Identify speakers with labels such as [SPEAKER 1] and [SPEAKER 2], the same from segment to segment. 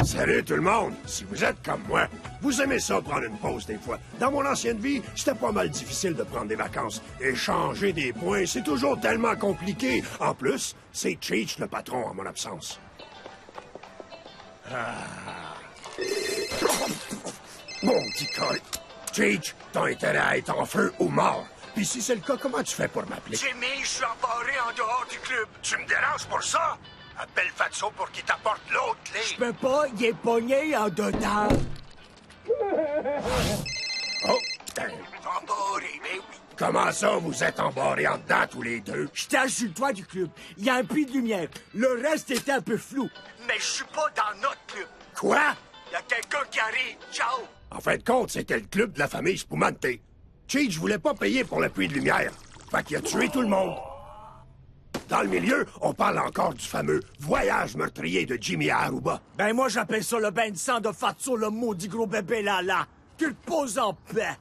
[SPEAKER 1] Salut tout le monde! Si vous êtes comme moi, vous aimez ça prendre une pause des fois. Dans mon ancienne vie, c'était pas mal difficile de prendre des vacances. Échanger des points, c'est toujours tellement compliqué. En plus, c'est Cheech le patron en mon absence. Mon petit col. Cheech, t'as intérêt à être en feu ou mort. Puis si c'est le cas, comment tu fais pour m'appeler?
[SPEAKER 2] Jimmy, je suis embarré en dehors du club.
[SPEAKER 1] Tu me déranges pour ça? Appelle Fatso pour qu'il t'apporte l'autre clé.
[SPEAKER 3] Je peux pas, il est pogné en dedans.
[SPEAKER 1] Oh,
[SPEAKER 2] Embarré, mais oui.
[SPEAKER 1] comment ça, vous êtes embarrés en dedans tous les deux?
[SPEAKER 3] J'étais sur le toit du club. Il y a un puits de lumière. Le reste était un peu flou.
[SPEAKER 2] Mais je suis pas dans notre club.
[SPEAKER 1] Quoi?
[SPEAKER 2] Il y a quelqu'un qui arrive. Ciao.
[SPEAKER 1] En fin de compte, c'était le club de la famille Spumante. Cheech voulait pas payer pour le puits de lumière. Fait qu'il a tué tout le monde. Dans le milieu, on parle encore du fameux voyage meurtrier de Jimmy à Aruba.
[SPEAKER 3] Ben moi j'appelle ça le bain de sang de Fatso, le maudit gros bébé là. Tu le poses en paix.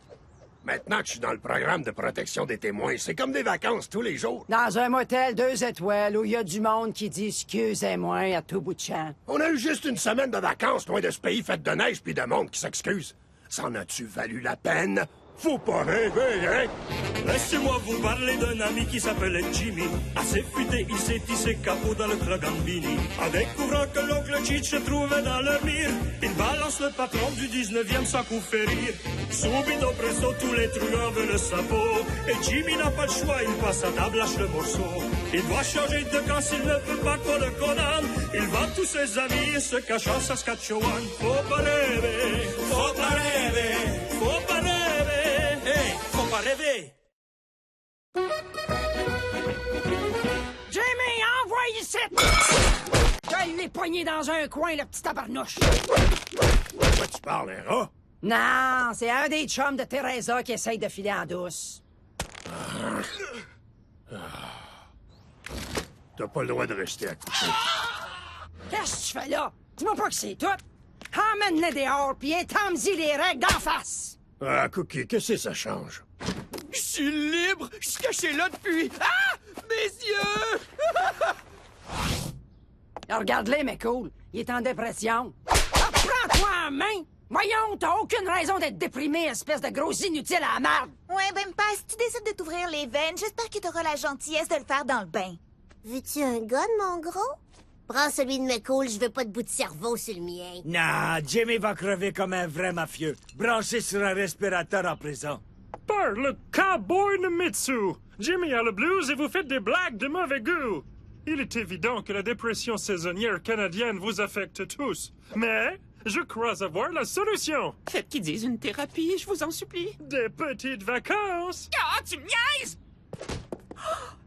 [SPEAKER 1] Maintenant que je suis dans le programme de protection des témoins, c'est comme des vacances tous les jours.
[SPEAKER 4] Dans un motel 2 étoiles où il y a du monde qui dit excusez-moi à tout bout de champ.
[SPEAKER 1] On a eu juste une semaine de vacances loin de ce pays fait de neige puis de monde qui s'excuse. S'en a-tu valu la peine? Faut pas rêver, hein?
[SPEAKER 5] Laissez-moi vous parler d'un ami qui s'appelait Jimmy. Assez futé, il s'est tissé capot dans le club Gambini. En découvrant que l'oncle Cheech se trouvait dans leur mire, il balance le patron du 19e sans coup férir. Subito presto, tous les truands veulent le sabot. Et Jimmy n'a pas le choix, il passe à table, lâche le morceau. Il doit changer de camp s'il ne peut pas qu'on le condamne. Il va tous ses amis se cache en Saskatchewan. Faut pas rêver, faut pas rêver, faut pas rêver. Hey, faut pas rêver!
[SPEAKER 4] Jimmy, envoie ici! Je l'ai pogné dans un coin, le petit tabarnouche.
[SPEAKER 1] Quoi tu parles, un rat?
[SPEAKER 4] Non, c'est un des chums de Teresa qui essaye de filer en douce.
[SPEAKER 1] T'as pas le droit de rester à coucher.
[SPEAKER 4] Qu'est-ce que tu fais là? Dis-moi pas que c'est tout. Emmène-le dehors, puis étends-y les règles d'en face.
[SPEAKER 1] Ah, Cookie, qu'est-ce que ça change?
[SPEAKER 3] Je suis libre! Je suis caché là depuis... Ah! Mes yeux!
[SPEAKER 4] Regarde-les, mais cool. Il est en dépression. Ah, prends-toi en main! Voyons, t'as aucune raison d'être déprimé, espèce de gros inutile à la merde!
[SPEAKER 6] Ouais, ben pas, si tu décides de t'ouvrir les veines, j'espère que t'auras la gentillesse de le faire dans le bain.
[SPEAKER 7] Veux-tu un gun, mon gros? Prends celui de McCool, je veux pas de bout de cerveau sur le mien.
[SPEAKER 3] Non, Jimmy va crever comme un vrai mafieux, branché sur un respirateur en prison.
[SPEAKER 5] Par le cowboy de Mitsu! Jimmy a le blues et vous faites des blagues de mauvais goût! Il est évident que la dépression saisonnière canadienne vous affecte tous. Mais je crois avoir la solution!
[SPEAKER 8] Faites qu'ils disent une thérapie, je vous en supplie.
[SPEAKER 5] Des petites vacances!
[SPEAKER 8] Ah, tu me niaises!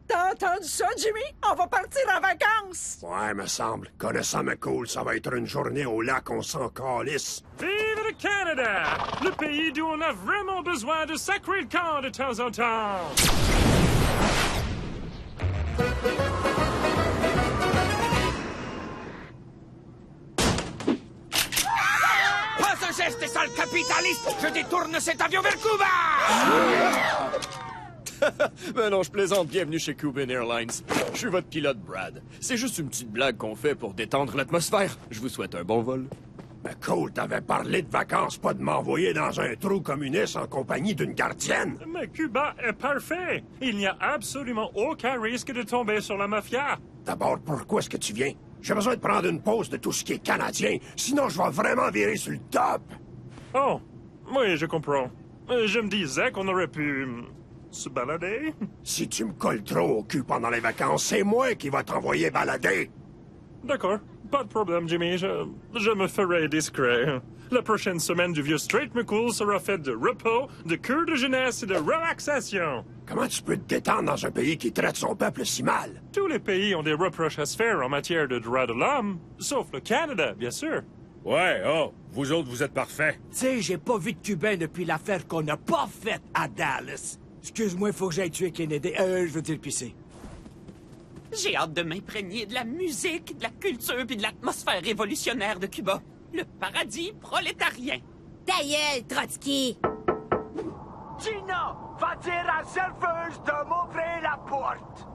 [SPEAKER 4] T'as entendu ça, Jimmy? On va partir en vacances!
[SPEAKER 1] Ouais, me semble. Connaissant McCool, ça va être une journée au lac, on s'en calisse.
[SPEAKER 5] Vive le Canada! Le pays d'où on a vraiment besoin de sacrer le camp de temps en temps!
[SPEAKER 8] Pas un geste, sale capitaliste! Je détourne cet avion vers Cuba!
[SPEAKER 9] Ben non, je plaisante. Bienvenue chez Cuban Airlines. Je suis votre pilote, Brad. C'est juste une petite blague qu'on fait pour détendre l'atmosphère. Je vous souhaite un bon vol.
[SPEAKER 1] McCool, t'avais parlé de vacances, pas de m'envoyer dans un trou communiste en compagnie d'une gardienne.
[SPEAKER 5] Mais Cuba est parfait! Il n'y a absolument aucun risque de tomber sur la mafia!
[SPEAKER 1] D'abord, pourquoi est-ce que tu viens? J'ai besoin de prendre une pause de tout ce qui est canadien, sinon je vais vraiment virer sur le top.
[SPEAKER 5] Oh, oui, je comprends. Je me disais qu'on aurait pu... se balader?
[SPEAKER 1] Si tu me colles trop au cul pendant les vacances, c'est moi qui va t'envoyer balader.
[SPEAKER 5] D'accord, pas de problème, Jimmy. Je me ferai discret. La prochaine semaine du vieux Straight McCool sera faite de repos, de cure de jeunesse et de relaxation.
[SPEAKER 1] Comment tu peux te détendre dans un pays qui traite son peuple si mal?
[SPEAKER 5] Tous les pays ont des reproches à se faire en matière de droits de l'homme, sauf le Canada, bien sûr.
[SPEAKER 10] Ouais, oh, vous autres, vous êtes parfaits.
[SPEAKER 3] Tu sais, j'ai pas vu de Cubain depuis l'affaire qu'on n'a pas faite à Dallas. Excuse-moi, il faut que j'aille tuer Kennedy. Je veux dire pisser.
[SPEAKER 8] J'ai hâte de m'imprégner de la musique, de la culture puis de l'atmosphère révolutionnaire de Cuba. Le paradis prolétarien.
[SPEAKER 7] Ta gueule, Trotsky!
[SPEAKER 2] Gina, va dire à la serveuse de m'ouvrir la porte.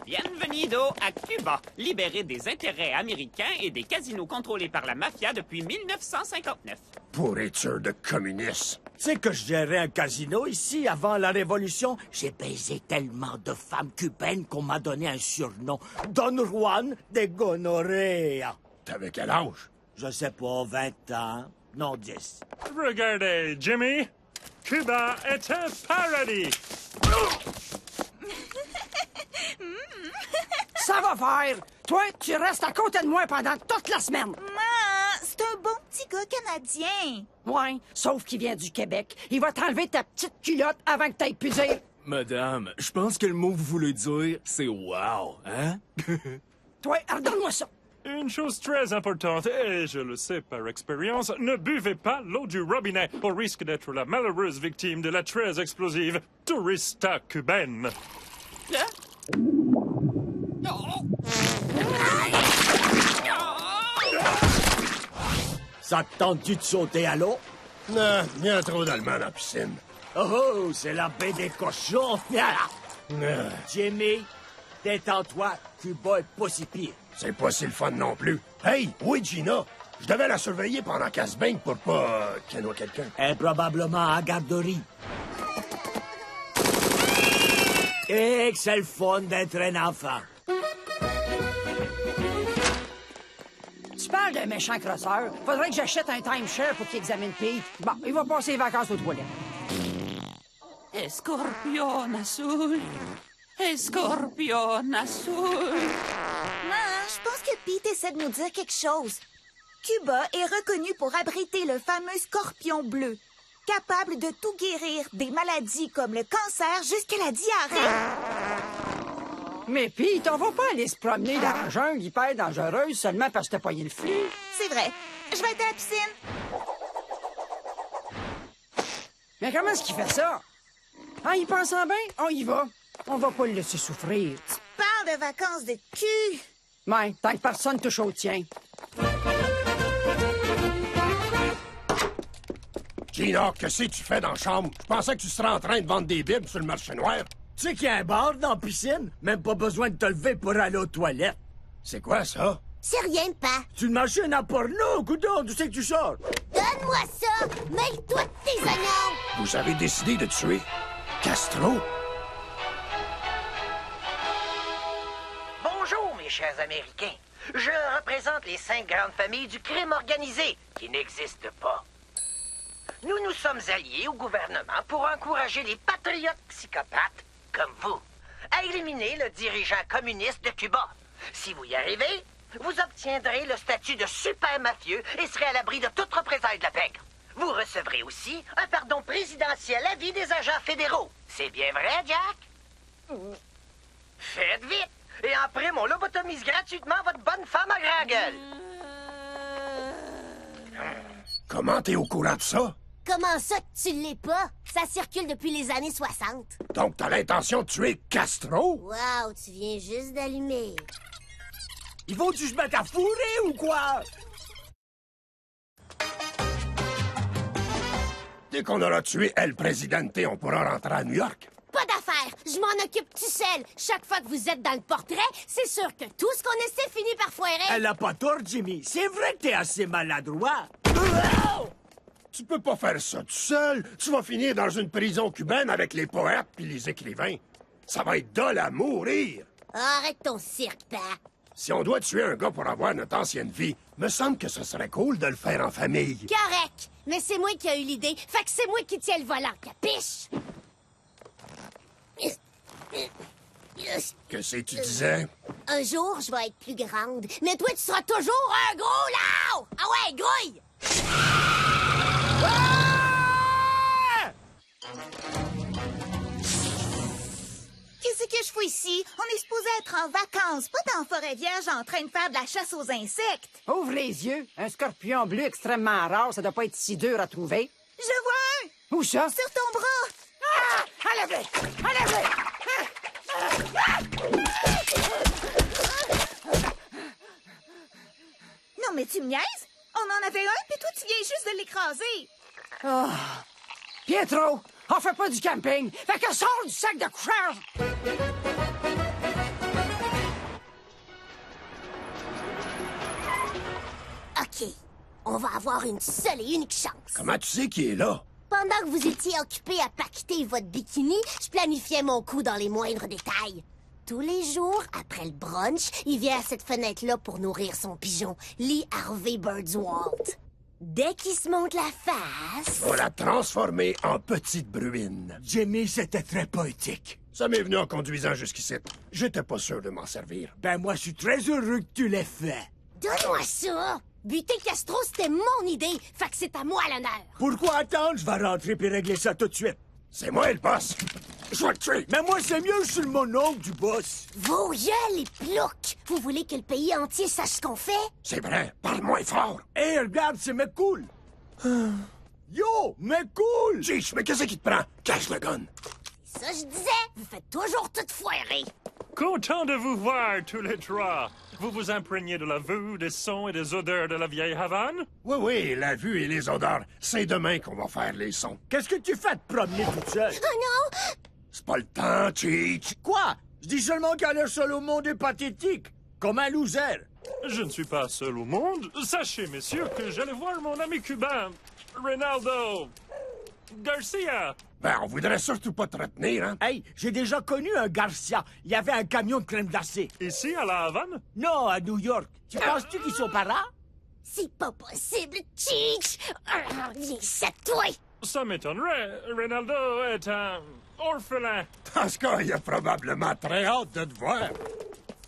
[SPEAKER 8] Bienvenue Bienvenido à Cuba, libéré des intérêts américains et des casinos contrôlés par la mafia depuis 1959.
[SPEAKER 1] Pourriture de communistes.
[SPEAKER 3] Tu sais que je gérais un casino ici avant la Révolution? J'ai baisé tellement de femmes cubaines qu'on m'a donné un surnom. Don Juan de Gonorrhea.
[SPEAKER 1] T'avais quel âge?
[SPEAKER 3] Je sais pas, 20 ans. Non, 10.
[SPEAKER 10] Regardez, Jimmy. Cuba est un paradis.
[SPEAKER 4] Ça va faire! Toi, tu restes à côté de moi pendant toute la semaine.
[SPEAKER 6] C'est un bon petit gars canadien.
[SPEAKER 4] Ouais, sauf qu'il vient du Québec. Il va t'enlever ta petite culotte avant que t'ailles pu dire.
[SPEAKER 11] Madame, je pense que le mot que vous voulez dire, c'est wow, hein?
[SPEAKER 4] Toi, redonne-moi ça.
[SPEAKER 10] Une chose très importante, et je le sais par expérience, ne buvez pas l'eau du robinet au risque d'être la malheureuse victime de la très explosive tourista cubaine.
[SPEAKER 3] Ça te tente-tu de sauter à l'eau?
[SPEAKER 1] Non, il y a trop d'Allemands dans la piscine.
[SPEAKER 3] Oh, c'est la baie des cochons. Jimmy, détends-toi, Cuba est pas si pire.
[SPEAKER 1] C'est pas si le fun non plus. Hey, oui, Gina. Je devais la surveiller pendant qu'elle se baigne pour pas qu'elle noie quelqu'un.
[SPEAKER 3] Elle est probablement à garderie. Et que c'est le fun d'être un enfant.
[SPEAKER 4] Tu parles d'un méchant crosseur. Faudrait que j'achète un timeshare pour qu'il examine Pete. Bon, il va passer les vacances aux toilettes.
[SPEAKER 8] Escorpion azul. Escorpion azul.
[SPEAKER 6] Je pense que Pete essaie de nous dire quelque chose. Cuba est reconnu pour abriter le fameux scorpion bleu, capable de tout guérir, des maladies comme le cancer jusqu'à la diarrhée.
[SPEAKER 4] Mais Pete, on va pas aller se promener dans la jungle hyper dangereuse seulement parce que t'as poigné le flux.
[SPEAKER 6] C'est vrai. Je vais être à la piscine.
[SPEAKER 4] Mais comment est-ce qu'il fait ça? En y pensant bien, on y va. On va pas le laisser souffrir.
[SPEAKER 6] Tu parles de vacances de cul.
[SPEAKER 4] Ouais, tant que personne touche au tien.
[SPEAKER 1] Gina, qu'est-ce que tu fais dans la chambre? Je pensais que tu serais en train de vendre des bibles sur le marché noir.
[SPEAKER 3] Tu sais qu'il y a un bar dans la piscine? Même pas besoin de te lever pour aller aux toilettes.
[SPEAKER 1] C'est quoi, ça?
[SPEAKER 7] C'est rien, pas.
[SPEAKER 3] C'est une machine à porno, coudonc, d'où c'est que tu sors?
[SPEAKER 7] Donne-moi ça! Mêle-toi de tes oignons!
[SPEAKER 1] Vous avez décidé de tuer Castro?
[SPEAKER 12] Bonjour, mes chers Américains. Je représente les 5 grandes familles du crime organisé, qui n'existent pas. Nous nous sommes alliés au gouvernement pour encourager les patriotes psychopathes, comme vous, à éliminer le dirigeant communiste de Cuba. Si vous y arrivez, vous obtiendrez le statut de super mafieux et serez à l'abri de toute représailles de la pègre. Vous recevrez aussi un pardon présidentiel à vie des agents fédéraux. C'est bien vrai, Jack? Faites vite! Et en prime, on lobotomise gratuitement votre bonne femme à grand gueule.
[SPEAKER 1] Comment t'es au courant de ça?
[SPEAKER 7] Comment ça, tu l'es pas? Ça circule depuis les années 60.
[SPEAKER 1] Donc t'as l'intention de tuer Castro?
[SPEAKER 7] Wow, tu viens juste d'allumer.
[SPEAKER 3] Ils vont-tu se mettre à fourrer ou quoi?
[SPEAKER 1] Dès qu'on aura tué El Presidente, on pourra rentrer à New York.
[SPEAKER 7] Pas d'affaire, je m'en occupe tout seul. Chaque fois que vous êtes dans le portrait, c'est sûr que tout ce qu'on essaie finit par foirer.
[SPEAKER 3] Elle a pas tort, Jimmy. C'est vrai que t'es assez maladroit.
[SPEAKER 1] Tu peux pas faire ça tout seul. Tu vas finir dans une prison cubaine avec les poètes puis les écrivains. Ça va être dole à mourir.
[SPEAKER 7] Arrête ton cirque, pa.
[SPEAKER 1] Si on doit tuer un gars pour avoir notre ancienne vie, me semble que ce serait cool de le faire en famille.
[SPEAKER 7] Correct, mais c'est moi qui ai eu l'idée, fait que c'est moi qui tiens le volant, capiche?
[SPEAKER 1] Que c'est que tu disais?
[SPEAKER 7] Un jour, je vais être plus grande, mais toi, tu seras toujours un gros là! Ah ouais, grouille!
[SPEAKER 6] Qu'est-ce que je fais ici? On est supposé être en vacances, pas dans la forêt vierge en train de faire de la chasse aux insectes.
[SPEAKER 4] Ouvre les yeux. Un scorpion bleu extrêmement rare, ça doit pas être si dur à trouver.
[SPEAKER 6] Je vois un!
[SPEAKER 4] Où ça?
[SPEAKER 6] Sur ton bras!
[SPEAKER 4] Ah! Enlève-le! Enlève-le!
[SPEAKER 6] Non, mais tu me niaises? On en avait un, puis toi, tu viens juste de l'écraser.
[SPEAKER 4] Oh. Pietro, on fait pas du camping. Fait que sors du sac de crème.
[SPEAKER 7] On va avoir une seule et unique chance.
[SPEAKER 1] Comment tu sais qui est là?
[SPEAKER 7] Pendant que vous étiez occupé à paqueter votre bikini, je planifiais mon coup dans les moindres détails. Tous les jours, après le brunch, il vient à cette fenêtre-là pour nourrir son pigeon, Lee Harvey Birdswalt. Dès qu'il se monte la face...
[SPEAKER 1] On va la transformer en petite bruine.
[SPEAKER 3] Jimmy, c'était très poétique.
[SPEAKER 1] Ça m'est venu en conduisant jusqu'ici. J'étais pas sûr de m'en servir.
[SPEAKER 3] Ben, moi, je suis très heureux que tu l'aies fait.
[SPEAKER 7] Donne-moi ça! Buter Castro, c'était mon idée, fait que c'est à moi l'honneur.
[SPEAKER 3] Pourquoi attendre? Je vais rentrer puis régler ça tout de suite.
[SPEAKER 1] C'est moi le boss. Je vais le tuer.
[SPEAKER 3] Mais moi, c'est mieux, je suis le mononcle du boss.
[SPEAKER 7] Vos yeux, les ploucs! Vous voulez que le pays entier sache ce qu'on fait?
[SPEAKER 1] C'est vrai, parle moins fort.
[SPEAKER 3] Hé, regarde, c'est McCool. Yo, McCool!
[SPEAKER 1] Chiche, mais qu'est-ce qui te prend? Cache le gun.
[SPEAKER 7] Ça, je disais, vous faites toujours tout foirer.
[SPEAKER 10] Content de vous voir, tous les trois. Vous vous imprégnez de la vue, des sons et des odeurs de la vieille Havane?
[SPEAKER 1] Oui, la vue et les odeurs. C'est demain qu'on va faire les sons.
[SPEAKER 3] Qu'est-ce que tu fais de promener toute seule?
[SPEAKER 7] Oh non!
[SPEAKER 1] C'est pas le temps, Cheech.
[SPEAKER 3] Quoi? Je dis seulement qu'à l'air seul au monde est pathétique. Comme un loser.
[SPEAKER 10] Je ne suis pas seul au monde. Sachez, messieurs, que j'allais voir mon ami cubain, Reynaldo Garcia.
[SPEAKER 1] Ben, on voudrait surtout pas te retenir, hein?
[SPEAKER 3] Hey, j'ai déjà connu un Garcia. Il y avait un camion de crème glacée.
[SPEAKER 10] Ici, à la Havane?
[SPEAKER 3] Non, à New York. Tu penses-tu qu'ils sont parents?
[SPEAKER 7] C'est pas possible, Cheech! Viens, c'est toi!
[SPEAKER 10] Ça m'étonnerait. Reynaldo est un orphelin.
[SPEAKER 1] Dans ce cas, il a probablement très hâte de te voir.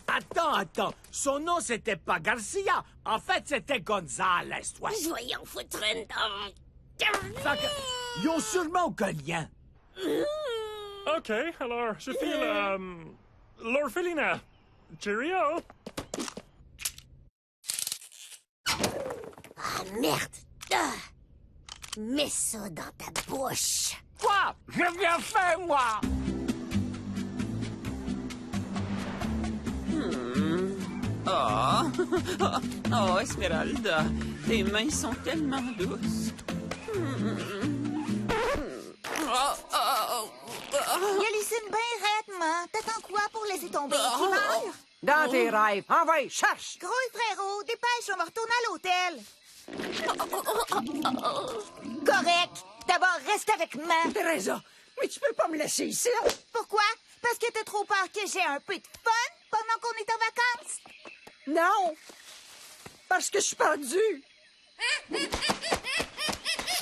[SPEAKER 3] Attends. Son nom, c'était pas Garcia. En fait, c'était Gonzalez, ouais.
[SPEAKER 7] Voyons foutre une dent.
[SPEAKER 3] Fait que, ils ont sûrement aucun lien.
[SPEAKER 10] OK, alors, je file l'orphelinat. Cheerio!
[SPEAKER 7] Ah, merde! Mets ça dans ta bouche.
[SPEAKER 3] Quoi? J'ai bien fait, moi!
[SPEAKER 8] Oh, Esmeralda, tes mains sont tellement douces.
[SPEAKER 6] Il y a Lucine bien raide, man. T'attends quoi pour laisser tomber? Qui meurt?
[SPEAKER 4] Dans tes rêves. Envoie, cherche!
[SPEAKER 6] Gros frérot, dépêche, on va retourner à l'hôtel. Correct. D'abord, reste avec moi.
[SPEAKER 4] Teresa, mais tu peux pas me laisser ici?
[SPEAKER 6] Pourquoi? Parce que t'as trop peur que j'ai un peu de fun pendant qu'on est en vacances?
[SPEAKER 4] Non! Parce que je suis perdu!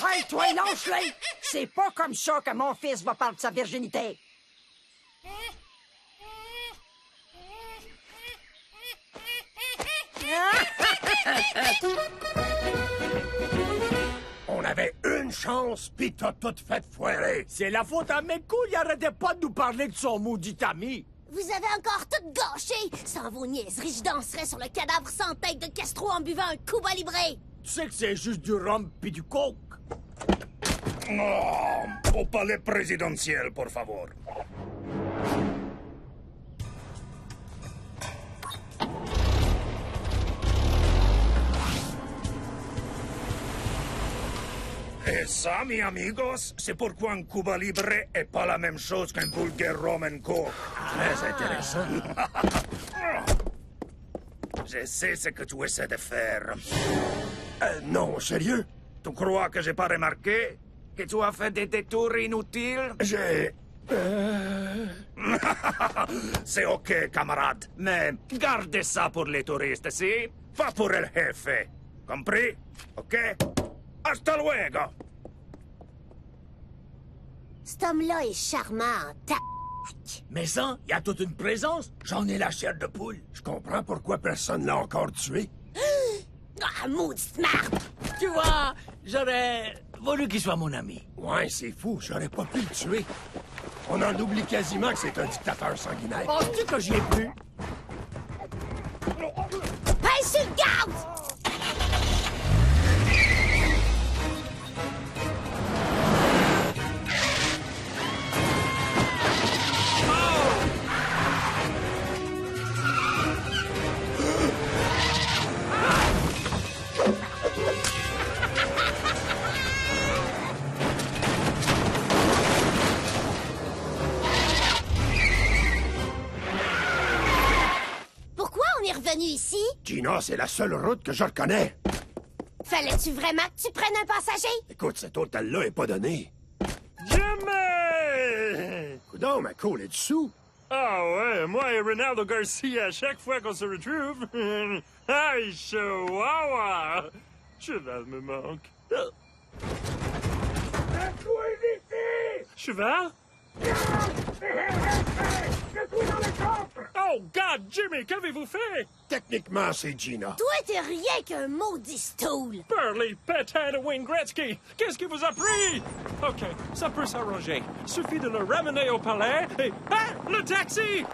[SPEAKER 4] Hey, toi, lâche-les! C'est pas comme ça que mon fils va perdre sa virginité!
[SPEAKER 1] On avait une chance, pis t'as tout fait foirer.
[SPEAKER 3] C'est la faute à McCool, il arrêtait pas de nous parler de son maudit ami.
[SPEAKER 7] Vous avez encore tout gâché! Sans vos niaiseries, je danserais sur le cadavre sans tête de Castro en buvant un Cuba Libre!
[SPEAKER 3] Tu sais que c'est juste du rhum pis du coke.
[SPEAKER 13] Au palais présidentiel, por favor. Et ça, mis amigos, c'est pourquoi un Cuba Libre est pas la même chose qu'un vulgaire Roman Coke.
[SPEAKER 1] Très intéressant.
[SPEAKER 13] Je sais ce que tu essaies de faire.
[SPEAKER 1] Non, sérieux?
[SPEAKER 13] Tu crois que j'ai pas remarqué que tu as fait des détours inutiles?
[SPEAKER 1] J'ai...
[SPEAKER 13] C'est ok, camarade, mais gardez ça pour les touristes, si? Pas pour el jefe. Compris? Ok? Hasta luego!
[SPEAKER 7] Cet homme-là est charmant,
[SPEAKER 3] Mais ça, il y a toute une présence. J'en ai la chair de poule.
[SPEAKER 1] Je comprends pourquoi personne l'a encore tué.
[SPEAKER 7] Ah, maudite merde!
[SPEAKER 3] Tu vois, j'aurais voulu qu'il soit mon ami.
[SPEAKER 1] Ouais, c'est fou, j'aurais pas pu le tuer. On en oublie quasiment que c'est un dictateur sanguinaire.
[SPEAKER 3] Penses-tu que j'y ai plus?
[SPEAKER 7] Pèse sur le gaz!
[SPEAKER 6] Pourquoi on est revenu ici?
[SPEAKER 1] Gina, c'est la seule route que je reconnais.
[SPEAKER 7] Fallait-tu vraiment que tu prennes un passager?
[SPEAKER 1] Écoute, cet hôtel-là est pas donné.
[SPEAKER 10] Jimmy!
[SPEAKER 1] Coudonc, ma cool est dessous.
[SPEAKER 10] Ah ouais, moi et Ronaldo Garcia, à chaque fois qu'on se retrouve... Aïe, chihuahua! Cheval me manque. Cheval? Oh, God, Jimmy, qu'avez-vous fait?
[SPEAKER 1] Techniquement, c'est Gina.
[SPEAKER 7] Toi, t'es rien qu'un maudit stool.
[SPEAKER 10] Burley, pétain de Wayne Gretzky! Qu'est-ce qui vous a pris? OK, ça peut s'arranger. Suffit de le ramener au palais et... Ah! Le taxi!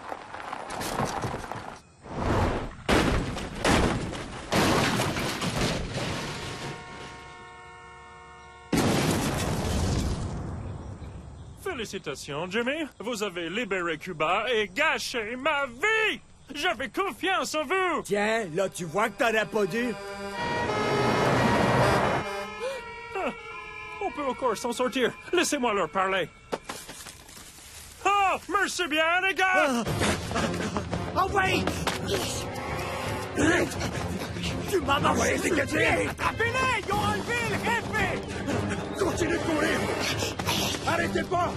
[SPEAKER 10] Félicitations, Jimmy. Vous avez libéré Cuba et gâché ma vie! J'avais confiance en vous!
[SPEAKER 3] Tiens, là, tu vois que t'aurais pas dû.
[SPEAKER 10] Ah, on peut encore s'en sortir. Laissez-moi leur parler. Oh, merci bien, les gars!
[SPEAKER 3] Oh, oui! Tu m'as marché sur le pied!
[SPEAKER 2] Attrapez-les! Ils ont enlevé le réfé!
[SPEAKER 1] Continuez de courir! Arrêtez pas!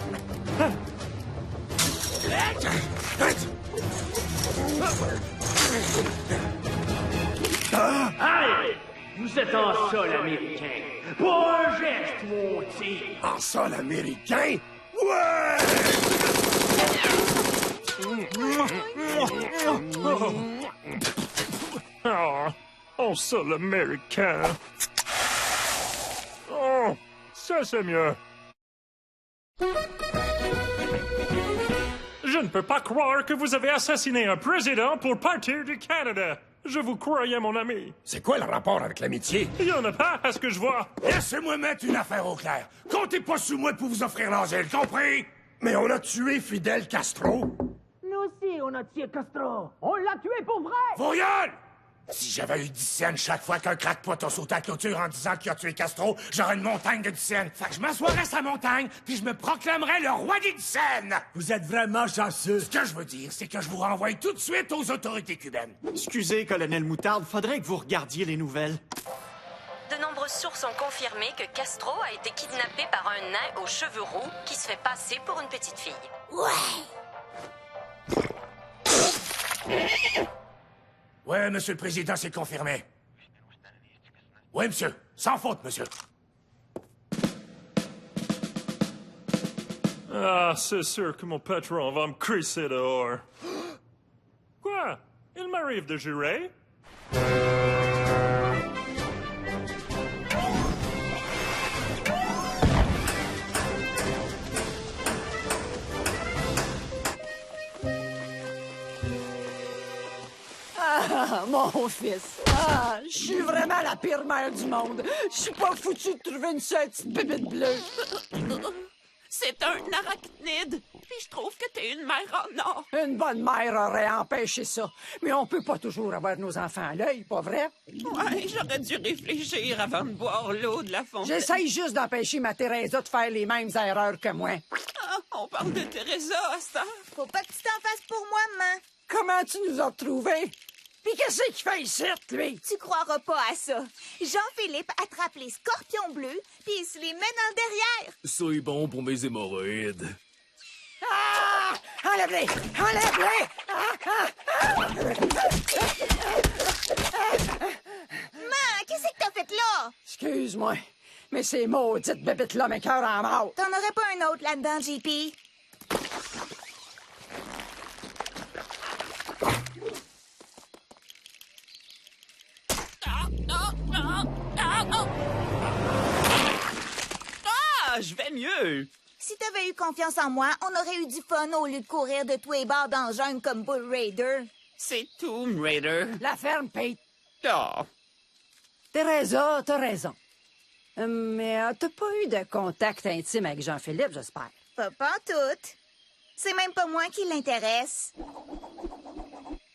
[SPEAKER 2] Allez! Vous êtes en sol américain. Pour un geste, maudit!
[SPEAKER 1] En sol américain? Ouais!
[SPEAKER 10] Oh, en sol américain. Oh, ça c'est mieux. Je ne peux pas croire que vous avez assassiné un président pour partir du Canada. Je vous croyais, mon ami.
[SPEAKER 1] C'est quoi le rapport avec l'amitié?
[SPEAKER 10] Il n'y en a pas, à ce que je vois.
[SPEAKER 13] Laissez-moi mettre une affaire au clair. Comptez pas sur moi pour vous offrir l'asile, compris?
[SPEAKER 1] Mais on a tué Fidel Castro.
[SPEAKER 2] Nous aussi, on a tué Castro. On l'a tué pour vrai!
[SPEAKER 13] Vos gueules! Si j'avais eu 10 cents chaque fois qu'un crackpot a sauté à clôture en disant qu'il a tué Castro, j'aurais une montagne de 10 cents. Fait que je m'assoirais sa montagne, puis je me proclamerais le roi des 10 cents.
[SPEAKER 3] Vous êtes vraiment chanceux.
[SPEAKER 13] Ce que je veux dire, c'est que je vous renvoie tout de suite aux autorités cubaines.
[SPEAKER 14] Excusez, colonel Moutarde, faudrait que vous regardiez les nouvelles.
[SPEAKER 15] De nombreuses sources ont confirmé que Castro a été kidnappé par un nain aux cheveux roux qui se fait passer pour une petite fille.
[SPEAKER 13] Ouais, monsieur le président, c'est confirmé. Oui, monsieur. Sans faute, monsieur.
[SPEAKER 10] Ah, c'est sûr que mon patron va me crisser dehors. Quoi? Il m'arrive de jurer?
[SPEAKER 4] Ah, mon fils. Ah, je suis vraiment la pire mère du monde. Je suis pas foutu de trouver une seule petite bébête bleue.
[SPEAKER 8] C'est un arachnide. Puis je trouve que t'es une mère en or.
[SPEAKER 4] Une bonne mère aurait empêché ça. Mais on peut pas toujours avoir nos enfants à l'œil, pas vrai?
[SPEAKER 8] Ouais, j'aurais dû réfléchir avant de boire l'eau de la fontaine.
[SPEAKER 4] J'essaye juste d'empêcher ma Teresa de faire les mêmes erreurs que moi.
[SPEAKER 8] Ah, on parle de Teresa à cette heure.
[SPEAKER 6] Faut pas que tu t'en fasses pour moi, maman.
[SPEAKER 4] Comment tu nous as retrouvés? Puis qu'est-ce qu'il fait ici, lui?
[SPEAKER 6] Tu croiras pas à ça. Jean-Philippe attrape les scorpions bleus, puis il se les met dans le derrière.
[SPEAKER 11] C'est bon pour mes hémorroïdes.
[SPEAKER 4] Ah! Enlève-les! Enlève-les!
[SPEAKER 6] Maman, qu'est-ce que t'as fait là?
[SPEAKER 4] Excuse-moi, mais ces maudites bébites-là m'écœurent en mort.
[SPEAKER 6] T'en aurais pas un autre là-dedans, JP?
[SPEAKER 8] Ah, je vais mieux.
[SPEAKER 6] Si t'avais eu confiance en moi, on aurait eu du fun au lieu de courir de tous les bords dans le jungle comme Bull Raider.
[SPEAKER 8] C'est Tomb Raider.
[SPEAKER 4] La ferme, Pete.
[SPEAKER 8] Oh.
[SPEAKER 4] Teresa, t'as raison. Mais t'as pas eu de contact intime avec Jean-Philippe, j'espère.
[SPEAKER 6] Pas pantoute. C'est même pas moi qui l'intéresse.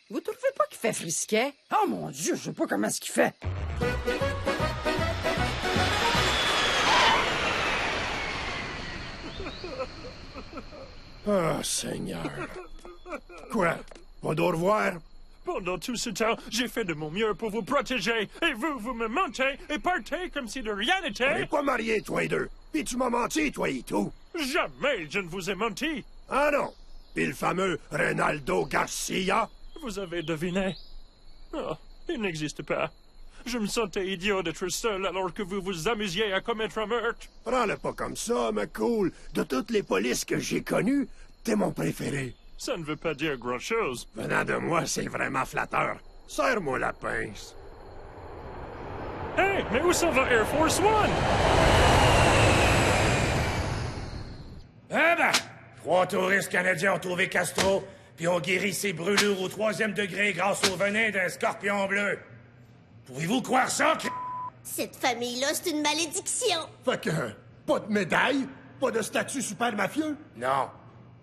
[SPEAKER 4] Vous trouvez pas qu'il fait frisquet? Oh mon Dieu, je sais pas comment est-ce qu'il fait.
[SPEAKER 1] Oh, Seigneur. Quoi? Pas d'au revoir?
[SPEAKER 10] Pendant tout ce temps, j'ai fait de mon mieux pour vous protéger. Et vous me mentez et partez comme si de rien
[SPEAKER 1] On
[SPEAKER 10] n'était.
[SPEAKER 1] n'est pas mariés, toi et deux. Puis tu m'as menti, toi et tout.
[SPEAKER 10] Jamais je ne vous ai menti.
[SPEAKER 1] Ah non. Puis le fameux Ronaldo Garcia.
[SPEAKER 10] Vous avez deviné. Oh, il n'existe pas. Je me sentais idiot d'être seul alors que vous vous amusiez à commettre un meurtre.
[SPEAKER 1] Prends-le pas comme ça, McCool. De toutes les polices que j'ai connues, t'es mon préféré.
[SPEAKER 10] Ça ne veut pas dire grand-chose.
[SPEAKER 1] Venant de moi, c'est vraiment flatteur. Serre-moi la pince.
[SPEAKER 10] Hey, mais où s'en va Air Force One?
[SPEAKER 13] Eh ben, 3 touristes canadiens ont trouvé Castro, puis ont guéri ses brûlures au 3e degré grâce au venin d'un scorpion bleu. Pouvez-vous croire ça?
[SPEAKER 7] Cette famille-là, c'est une malédiction.
[SPEAKER 1] Fait que, pas de médaille, pas de statut super mafieux.
[SPEAKER 13] Non.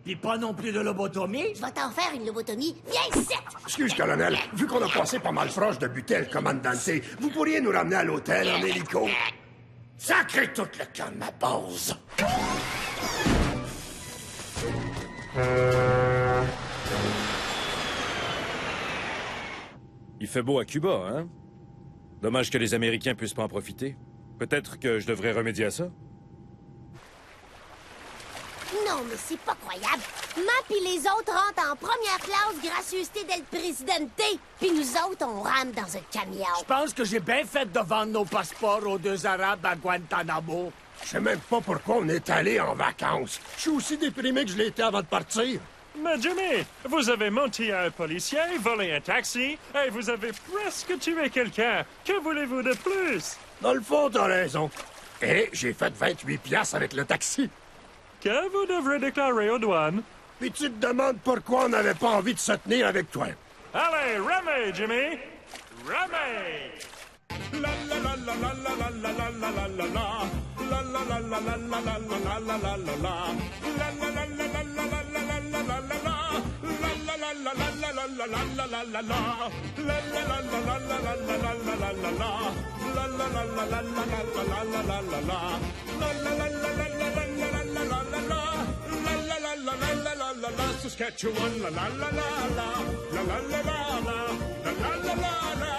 [SPEAKER 3] Puis pas non plus de lobotomie?
[SPEAKER 7] Je vais t'en faire une lobotomie. Viens ici!
[SPEAKER 1] Excuse, colonel, vu qu'on a passé pas mal proche de buter le commandante, vous pourriez nous ramener à l'hôtel en hélico?
[SPEAKER 13] Sacré tout le camp de ma base!
[SPEAKER 16] Il fait beau à Cuba, hein? Dommage que les Américains puissent pas en profiter. Peut-être que je devrais remédier à ça?
[SPEAKER 7] Non, mais c'est pas croyable. Map et les autres rentrent en première classe gracieuseté del Presidente. Puis nous autres, on rame dans un camion.
[SPEAKER 3] Je pense que j'ai bien fait de vendre nos passeports aux 2 Arabes à Guantanamo.
[SPEAKER 1] Je sais même pas pourquoi on est allé en vacances. Je suis aussi déprimé que je l'ai été avant de partir.
[SPEAKER 10] Mais Jimmy, vous avez menti à un policier, volé un taxi, et vous avez presque tué quelqu'un. Que voulez-vous de plus?
[SPEAKER 1] Dans le fond, t'as raison. Et j'ai fait 28 piastres avec le taxi.
[SPEAKER 10] Que vous devrez déclarer aux douanes.
[SPEAKER 1] Puis tu te demandes pourquoi on n'avait pas envie de se tenir avec toi.
[SPEAKER 10] Allez, ramez, Jimmy! Ramez!
[SPEAKER 5] La la la la la la la la la la la la la. La la la la la la la la la la la la la. La la la la la la la la la la la la la. La la la la la la la la la la la la. La la la la la la la la la la la la la. La la la la la la la la la la la la. La la la la la la la la la la la la. La la la la la la la la la. Saskatchewan, la la la la la. La la la la la. La la la la la.